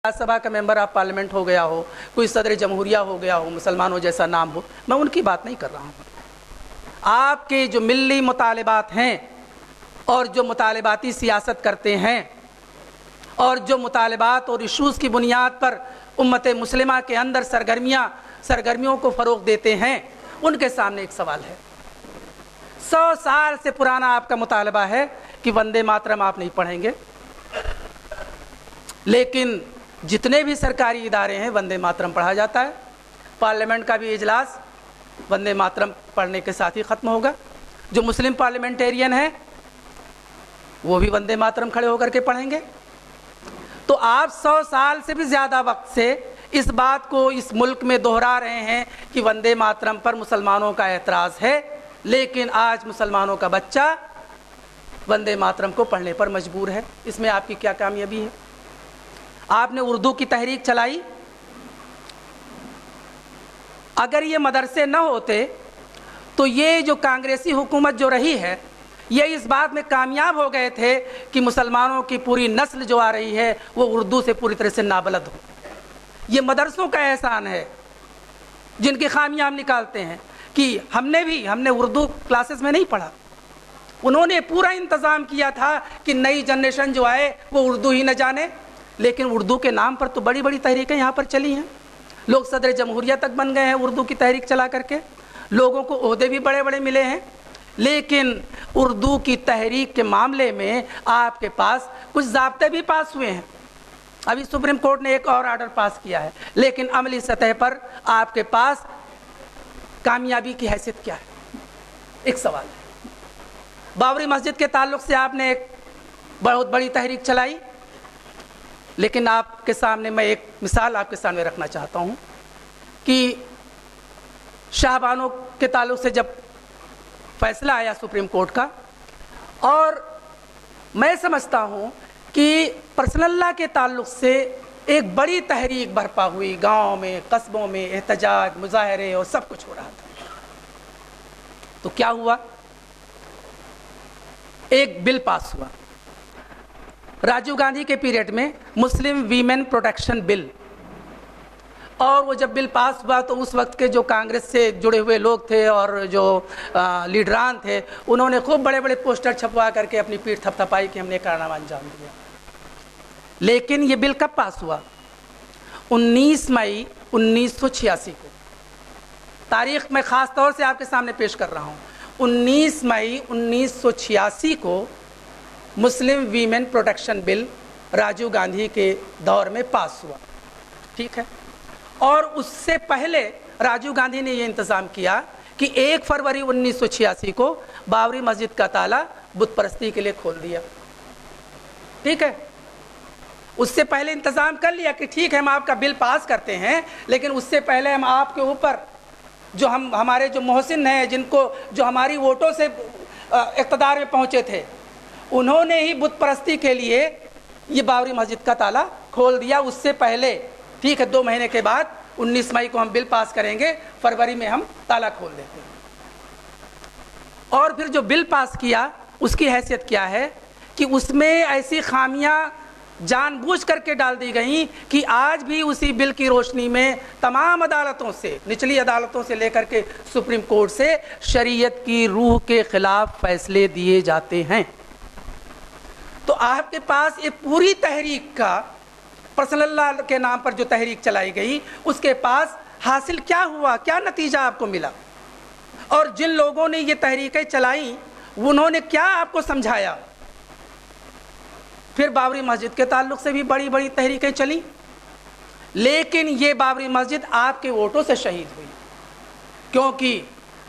राज्यसभा का member of parliament हो गया हो, कोई सदर जमहूरिया हो गया हो, मुसलमानों जैसा नाम हो, मैं उनकी बात नहीं कर रहा हूँ। आपके जो मिल्ली मुतालिबात हैं और जो मुतालिबाती सियासत करते हैं और जो मुतालिबात और इशूज़ की बुनियाद पर उम्मत मुस्लिमा के अंदर सरगर्मियों को फ़रोग़ देते हैं, उनके सामने एक सवाल है। 100 साल से पुराना आपका मुतालबा है कि वंदे मातरम आप नहीं पढ़ेंगे, लेकिन जितने भी सरकारी इदारे हैं वंदे मातरम पढ़ा जाता है। पार्लियामेंट का भी इजलास वंदे मातरम पढ़ने के साथ ही ख़त्म होगा। जो मुस्लिम पार्लियामेंटेरियन हैं वो भी वंदे मातरम खड़े होकर के पढ़ेंगे। तो आप 100 साल से भी ज़्यादा वक्त से इस बात को इस मुल्क में दोहरा रहे हैं कि वंदे मातरम पर मुसलमानों का एतराज़ है, लेकिन आज मुसलमानों का बच्चा वंदे मातरम को पढ़ने पर मजबूर है। इसमें आपकी क्या कामयाबी है? आपने उर्दू की तहरीक चलाई। अगर ये मदरसे न होते तो ये जो कांग्रेसी हुकूमत जो रही है, ये इस बात में कामयाब हो गए थे कि मुसलमानों की पूरी नस्ल जो आ रही है वो उर्दू से पूरी तरह से नाबलद हो। ये मदरसों का एहसान है जिनकी खामियां हम निकालते हैं कि हमने उर्दू क्लासेस में नहीं पढ़ा। उन्होंने पूरा इंतज़ाम किया था कि नई जनरेशन जो आए वो उर्दू ही न जाने, लेकिन उर्दू के नाम पर तो बड़ी बड़ी तहरीकें यहाँ पर चली हैं। लोग सदर जमहूरिया तक बन गए हैं उर्दू की तहरीक चला करके, लोगों को ओहदे भी बड़े बड़े मिले हैं। लेकिन उर्दू की तहरीक के मामले में आपके पास कुछ ज़ाब्ते भी पास हुए हैं। अभी सुप्रीम कोर्ट ने एक और आर्डर पास किया है, लेकिन अमली सतह पर आपके पास कामयाबी की हैसियत क्या है? एक सवाल है। बाबरी मस्जिद के ताल्लुक़ से आपने एक बहुत बड़ी तहरीक चलाई, लेकिन आपके सामने मैं एक मिसाल आपके सामने रखना चाहता हूँ कि शाहबानों के ताल्लुक़ से जब फैसला आया सुप्रीम कोर्ट का, और मैं समझता हूँ कि पर्सनल लॉ के ताल्लुक़ से एक बड़ी तहरीक बरपा हुई, गाँव में कस्बों में एहतजाज मुजाहरे और सब कुछ हो रहा था। तो क्या हुआ? एक बिल पास हुआ राजीव गांधी के पीरियड में, मुस्लिम वीमेन प्रोटेक्शन बिल। और वो जब बिल पास हुआ तो उस वक्त के जो कांग्रेस से जुड़े हुए लोग थे और जो लीडरान थे, उन्होंने खूब बड़े बड़े पोस्टर छपवा करके अपनी पीठ थपथपाई कि हमने कारनामा अंजाम दिया। लेकिन ये बिल कब पास हुआ? 19 मई 1986 को। तारीख़ मैं ख़ास तौर से आपके सामने पेश कर रहा हूँ। 19 मई 1986 को Muslim women protection bill Rajiv Gandhi के दौर में पास हुआ, ठीक है। और उससे पहले राजीव गांधी ने ये इंतज़ाम किया कि 1 फरवरी 1986 को बाबरी मस्जिद का ताला बुत परस्ती के लिए खोल दिया, ठीक है। उससे पहले इंतज़ाम कर लिया कि ठीक है हम आपका बिल पास करते हैं, लेकिन उससे पहले हम आपके ऊपर जो हमारे जो मोहसिन हैं, जो हमारी वोटों से इक़्तिदार में पहुँचे थे, उन्होंने ही बुत परस्ती के लिए ये बाबरी मस्जिद का ताला खोल दिया। उससे पहले, ठीक है, 2 महीने के बाद 19 मई को हम बिल पास करेंगे, फरवरी में हम ताला खोल देते हैं। और फिर जो बिल पास किया उसकी हैसियत क्या है कि उसमें ऐसी खामियां जानबूझ करके डाल दी गई कि आज भी उसी बिल की रोशनी में तमाम अदालतों से, निचली अदालतों से लेकर के सुप्रीम कोर्ट से शरीयत की रूह के ख़िलाफ़ फैसले दिए जाते हैं। तो आपके पास ये पूरी तहरीक का, पर्सनल लॉ के नाम पर जो तहरीक चलाई गई, उसके पास हासिल क्या हुआ, क्या नतीजा आपको मिला? और जिन लोगों ने ये तहरीकें चलाई उन्होंने क्या आपको समझाया? फिर बाबरी मस्जिद के ताल्लुक़ से भी बड़ी बड़ी तहरीकें चली, लेकिन ये बाबरी मस्जिद आपके वोटों से शहीद हुई, क्योंकि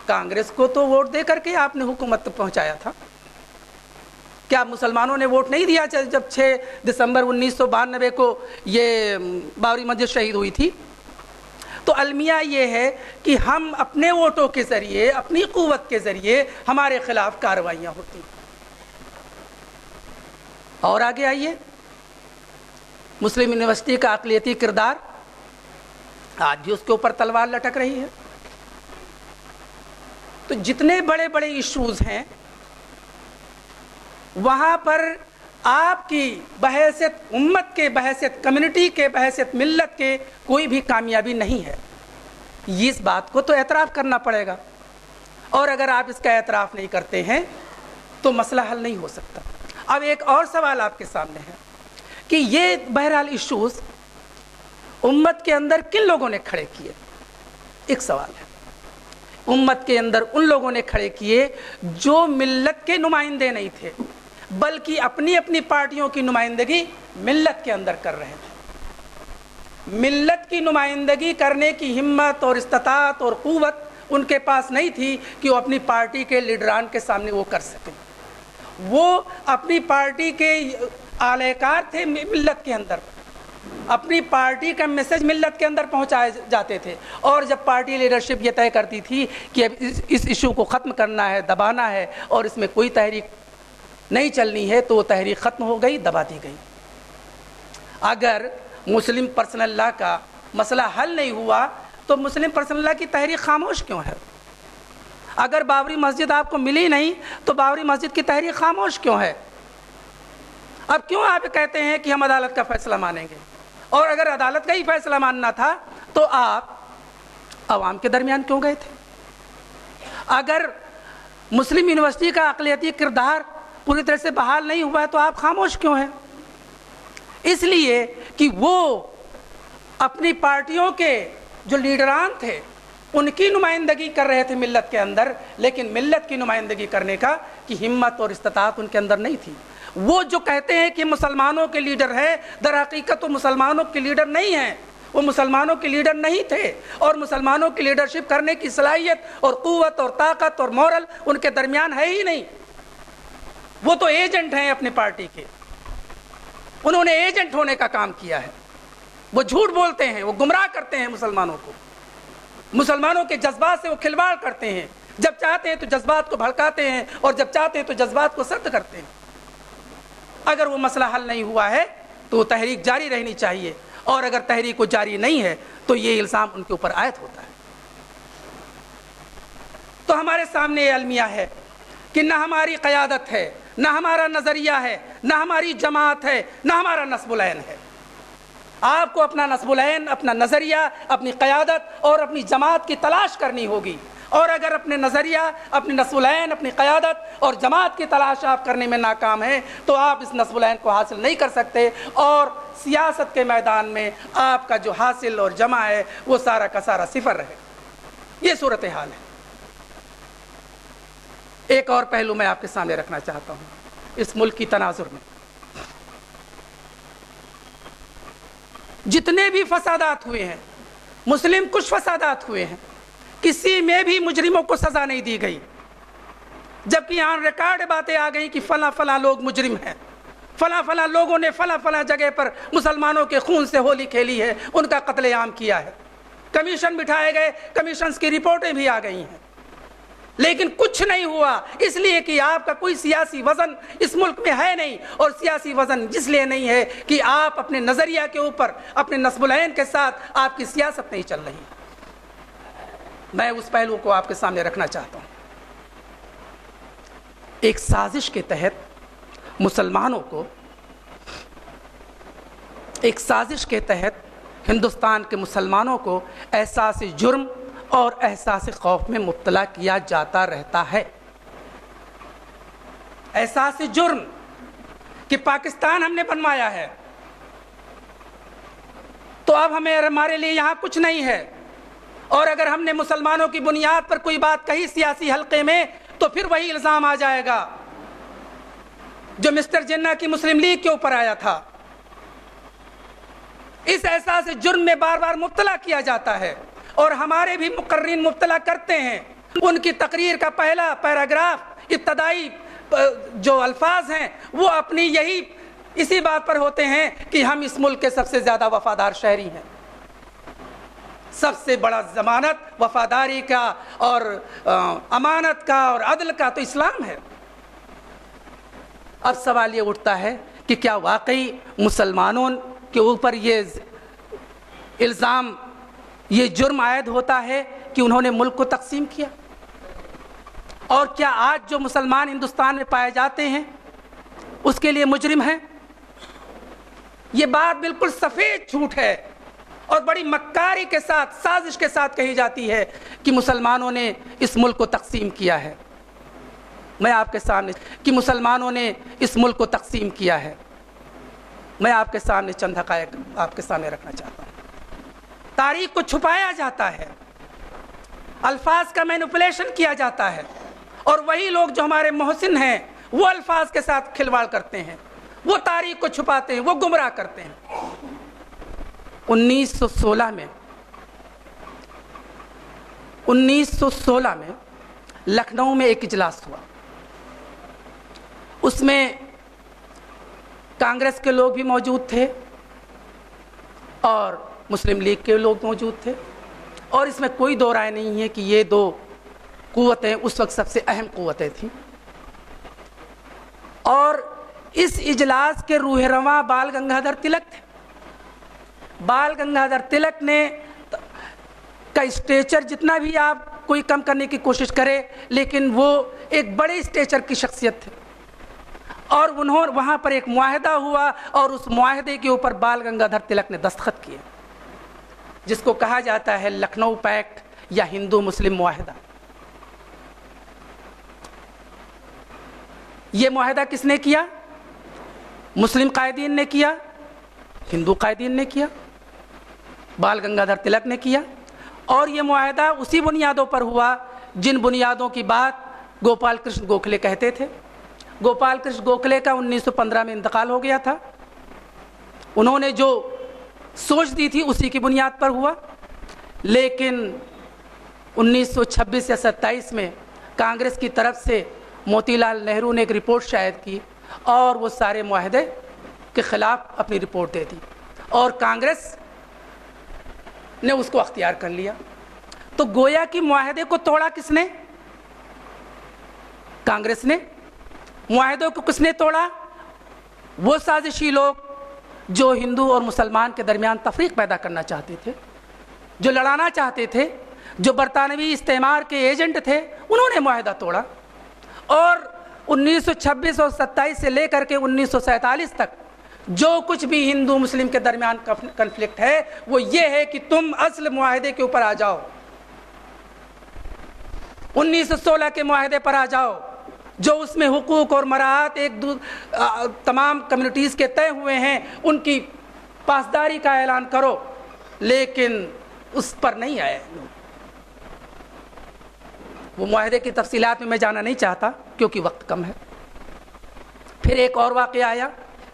कांग्रेस को तो वोट दे करके आपने हुकूमत तक पहुँचाया था। क्या मुसलमानों ने वोट नहीं दिया जब 6 दिसंबर 1992 को ये बाबरी मस्जिद शहीद हुई थी? तो अलमिया ये है कि हम अपने वोटों के ज़रिए, अपनी क़ुव्वत के ज़रिए हमारे ख़िलाफ़ कार्रवाइयाँ होती। और आगे आइए, मुस्लिम यूनिवर्सिटी का अक़लियती किरदार, आज भी उसके ऊपर तलवार लटक रही है। तो जितने बड़े बड़े इश्यूज़ हैं वहाँ पर आपकी बहैसियत उम्मत के, बहैसियत कम्युनिटी के, बहैसियत मिल्लत के कोई भी कामयाबी नहीं है। इस बात को तो एतराफ़ करना पड़ेगा, और अगर आप इसका एतराफ़ नहीं करते हैं तो मसला हल नहीं हो सकता। अब एक और सवाल आपके सामने है कि ये बहरहाल इश्यूज़ उम्मत के अंदर किन लोगों ने खड़े किए। एक सवाल है, उम्मत के अंदर उन लोगों ने खड़े किए जो मिल्लत के नुमाइंदे नहीं थे, बल्कि अपनी अपनी पार्टियों की नुमाइंदगी मिल्लत के अंदर कर रहे थे। मिल्लत की नुमाइंदगी करने की हिम्मत और इस्तात और क़ुव्वत उनके पास नहीं थी कि वो अपनी पार्टी के लीडरान के सामने वो कर सकें। वो अपनी पार्टी के आलेकार थे मिल्लत के अंदर, अपनी पार्टी का मैसेज मिल्लत के अंदर पहुंचाए जाते थे, और जब पार्टी लीडरशिप ये तय करती थी कि अब इस इशू को ख़त्म करना है, दबाना है और इसमें कोई तहरीक नहीं चलनी है, तो वो तहरीक ख़त्म हो गई, दबा दी गई। अगर मुस्लिम पर्सनल लॉ का मसला हल नहीं हुआ तो मुस्लिम पर्सनल लॉ की तहरीक खामोश क्यों है? अगर बाबरी मस्जिद आपको मिली नहीं तो बाबरी मस्जिद की तहरीक खामोश क्यों है? अब क्यों आप कहते हैं कि हम अदालत का फैसला मानेंगे? और अगर अदालत का ही फैसला मानना था तो आप अवाम के दरमियान क्यों गए थे? अगर मुस्लिम यूनिवर्सिटी का अक़लियती किरदार पूरी तरह से बहाल नहीं हुआ तो आप खामोश क्यों हैं? इसलिए कि वो अपनी पार्टियों के जो लीडरान थे उनकी नुमाइंदगी कर रहे थे मिल्लत के अंदर, लेकिन मिल्लत की नुमाइंदगी करने का की हिम्मत और इस्तात उनके अंदर नहीं थी। वो जो कहते हैं कि मुसलमानों के लीडर है, दर हकीकत तो मुसलमानों के लीडर नहीं हैं, वो मुसलमानों के लीडर नहीं थे, और मुसलमानों की लीडरशिप करने की सलाहियत और क़ुव्वत और ताकत और मोरल उनके दरमियान है ही नहीं। वो तो एजेंट हैं अपनी पार्टी के, उन्होंने एजेंट होने का काम किया है। वो झूठ बोलते हैं, वो गुमराह करते हैं मुसलमानों को, मुसलमानों के जज्बात से वो खिलवाड़ करते हैं। जब चाहते हैं तो जज्बात को भड़काते हैं और जब चाहते हैं तो जज्बात को सर्द करते हैं। अगर वो मसला हल नहीं हुआ है तो तहरीक जारी रहनी चाहिए, और अगर तहरीक को जारी नहीं है तो ये इल्ज़ाम उनके ऊपर आयत होता है। तो हमारे सामने ये अलमिया है कि न हमारी क़यादत है, न हमारा नज़रिया है, न हमारी जमात है, न हमारा नस्बुल-ऐन है। आपको अपना नस्बुल-ऐन, अपना नज़रिया, अपनी क़यादत और अपनी जमात की तलाश करनी होगी, और अगर अपने नज़रिया, अपनी नस्बुल-ऐन, अपनी क़यादत और जमात की तलाश आप करने में नाकाम हैं तो आप इस नस्बुल-ऐन को हासिल नहीं कर सकते, और सियासत के मैदान में आपका जो हासिल और जमा है वो सारा का सारा सिफर रहेगा। ये सूरत हाल है। एक और पहलू मैं आपके सामने रखना चाहता हूँ। इस मुल्क की तनाजुर में जितने भी फसादात हुए हैं, मुस्लिम कुछ फसादात हुए हैं, किसी में भी मुजरिमों को सज़ा नहीं दी गई, जबकि यहाँ रिकॉर्ड बातें आ गई कि फला फला लोग मुजरिम हैं, फला फला लोगों ने फला फला जगह पर मुसलमानों के खून से होली खेली है, उनका कत्लेआम किया है। कमीशन बिठाए गए, कमीशन की रिपोर्टें भी आ गई हैं, लेकिन कुछ नहीं हुआ, इसलिए कि आपका कोई सियासी वज़न इस मुल्क में है नहीं, और सियासी वज़न इसलिए नहीं है कि आप अपने नज़रिया के ऊपर, अपने नस्बुल-ऐन के साथ आपकी सियासत नहीं चल रही। मैं उस पहलू को आपके सामने रखना चाहता हूँ। एक साजिश के तहत मुसलमानों को, एक साजिश के तहत हिंदुस्तान के मुसलमानों को एहसास जुर्म और एहसास खौफ में मुब्तला किया जाता रहता है। एहसास जुर्म कि पाकिस्तान हमने बनवाया है तो अब हमारे लिए यहाँ कुछ नहीं है, और अगर हमने मुसलमानों की बुनियाद पर कोई बात कही सियासी हल्के में तो फिर वही इल्ज़ाम आ जाएगा जो मिस्टर जिन्ना की मुस्लिम लीग के ऊपर आया था। इस एहसास जुर्म में बार बार मुब्तला किया जाता है, और हमारे भी मुकर्रीन मुब्तला करते हैं। उनकी तकरीर का पहला पैराग्राफ, इब्तदाई जो अल्फाज हैं वो अपनी यही इसी बात पर होते हैं कि हम इस मुल्क के सबसे ज़्यादा वफादार शहरी हैं। सबसे बड़ा ज़मानत वफादारी का और अमानत का और अदल का तो इस्लाम है। अब सवाल ये उठता है कि क्या वाकई मुसलमानों के ऊपर ये इल्ज़ाम, ये जुर्म आयद होता है कि उन्होंने मुल्क को तकसीम किया? और क्या आज जो मुसलमान हिंदुस्तान में पाए जाते हैं उसके लिए मुजरिम हैं। ये बात बिल्कुल सफ़ेद झूठ है और बड़ी मक्कारी के साथ, साजिश के साथ कही जाती है कि मुसलमानों ने इस मुल्क को तकसीम किया है। मैं आपके सामने कि मुसलमानों ने इस मुल्क को तकसीम किया है, मैं आपके सामने चंद हक़ाइक़ आपके सामने रखना चाहता हूँ। तारीख को छुपाया जाता है, अल्फाज का मैनिपुलेशन किया जाता है, और वही लोग जो हमारे मोहसिन हैं वो अल्फाज के साथ खिलवाड़ करते हैं, वो तारीख को छुपाते हैं, वो गुमराह करते हैं। 1916 में लखनऊ में एक इजलास हुआ। उसमें कांग्रेस के लोग भी मौजूद थे और मुस्लिम लीग के लोग मौजूद थे, और इसमें कोई दो राय नहीं है कि ये दो कुव्वतें उस वक्त सबसे अहम कुव्वतें थीं। और इस इजलास के रूहरवां बाल गंगाधर तिलक थे। बाल गंगाधर तिलक ने का स्टेचर जितना भी आप कोई कम करने की कोशिश करे, लेकिन वो एक बड़े स्टेचर की शख्सियत थे, और उन्होंने वहाँ पर एक मुआहदा हुआ और उस मुआहदे के ऊपर बाल गंगाधर तिलक ने दस्तखत किए, जिसको कहा जाता है लखनऊ पैक्ट या हिंदू मुस्लिम मुआहदा। ये मुआहदा किसने किया? मुस्लिम कायदीन ने किया, हिंदू कायदीन ने किया, बाल गंगाधर तिलक ने किया। और ये मुआहदा उसी बुनियादों पर हुआ जिन बुनियादों की बात गोपाल कृष्ण गोखले कहते थे। गोपाल कृष्ण गोखले का 1915 में इंतकाल हो गया था। उन्होंने जो सोच दी थी उसी की बुनियाद पर हुआ, लेकिन 1926 या 27 में कांग्रेस की तरफ से मोतीलाल नेहरू ने एक रिपोर्ट शायद की और वो सारे मुआहदे के ख़िलाफ़ अपनी रिपोर्ट दे दी, और कांग्रेस ने उसको अख्तियार कर लिया। तो गोया कि मुआहदे को तोड़ा किसने? कांग्रेस ने। मुआहदों को किसने तोड़ा? वो साजिशी लोग जो हिंदू और मुसलमान के दरमियान तफरीक पैदा करना चाहते थे, जो लड़ाना चाहते थे, जो बरतानवी इस्तेमार के एजेंट थे, उन्होंने मुआहदा तोड़ा। और 1926 और 27 से लेकर के 1947 तक जो कुछ भी हिंदू मुस्लिम के दरमियान कन्फ्लिक्ट है वो ये है कि तुम असल मुआहदे के ऊपर आ जाओ, 1916 के मुआहदे पर आ जाओ, जो उसमें हुकूक और मराहत तमाम कम्युनिटीज़ के तय हुए हैं, उनकी पासदारी का ऐलान करो। लेकिन उस पर नहीं आए लोग। वो मुआहदे की तफसीलात में मैं जाना नहीं चाहता क्योंकि वक्त कम है। फिर एक और वाक़या आया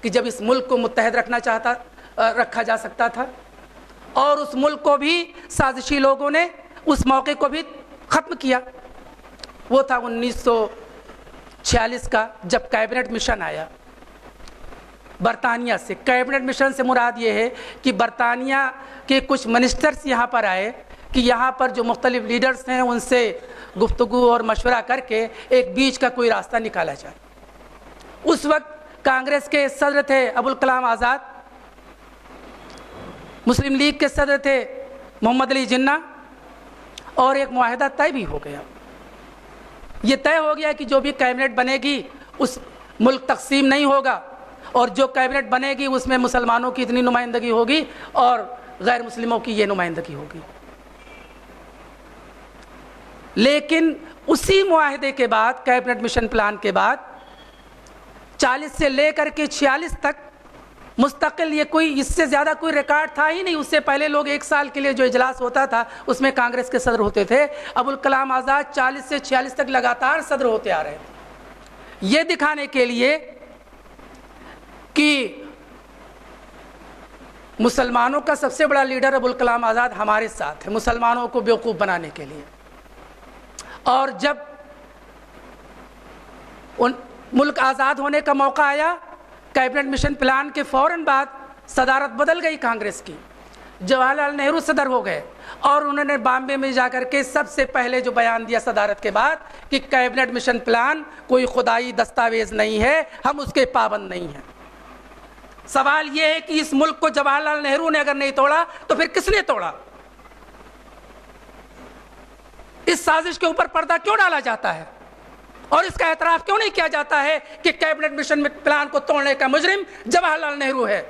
कि जब इस मुल्क को मुत्तहद रखा जा सकता था, और उस मुल्क को भी साजिशी लोगों ने उस मौके को भी ख़त्म किया। वो था 1946 का, जब कैबिनेट मिशन आया बरतानिया से। कैबिनेट मिशन से मुराद ये है कि बरतानिया के कुछ मिनिस्टर्स यहाँ पर आए कि यहाँ पर जो मुख्तलिफ लीडर्स हैं उनसे गुफ्तगू और मशवरा करके एक बीच का कोई रास्ता निकाला जाए। उस वक्त कांग्रेस के सदर थे अबुल कलाम आज़ाद, मुस्लिम लीग के सदर थे मोहम्मद अली जिन्ना, और एक मुआहदा तय भी हो गया। ये तय हो गया कि जो भी कैबिनेट बनेगी उस मुल्क तकसीम नहीं होगा, और जो कैबिनेट बनेगी उसमें मुसलमानों की इतनी नुमाइंदगी होगी और गैर मुस्लिमों की ये नुमाइंदगी होगी। लेकिन उसी मुआहदे के बाद, कैबिनेट मिशन प्लान के बाद 40 से लेकर के 46 तक मुस्तकिल, ये कोई इससे ज़्यादा कोई रिकॉर्ड था ही नहीं। उससे पहले लोग 1 साल के लिए जो इजलास होता था उसमें कांग्रेस के सदर होते थे। अबुल कलाम आज़ाद 40 से 46 तक लगातार सदर होते आ रहे थे, ये दिखाने के लिए कि मुसलमानों का सबसे बड़ा लीडर अबुल कलाम आज़ाद हमारे साथ है, मुसलमानों को बेवकूफ़ बनाने के लिए। और जब मुल्क आज़ाद होने का मौका आया, कैबिनेट मिशन प्लान के फ़ौरन बाद सदारत बदल गई कांग्रेस की, जवाहरलाल नेहरू सदर हो गए, और उन्होंने बॉम्बे में जाकर के सबसे पहले जो बयान दिया सदारत के बाद कि कैबिनेट मिशन प्लान कोई खुदाई दस्तावेज़ नहीं है, हम उसके पाबंद नहीं हैं। सवाल ये है कि इस मुल्क को जवाहरलाल नेहरू ने अगर नहीं तोड़ा तो फिर किसने तोड़ा? इस साजिश के ऊपर पर्दा क्यों डाला जाता है? और इसका एतराफ़ क्यों नहीं किया जाता है कि कैबिनेट मिशन प्लान को तोड़ने का मुजरिम जवाहरलाल नेहरू है।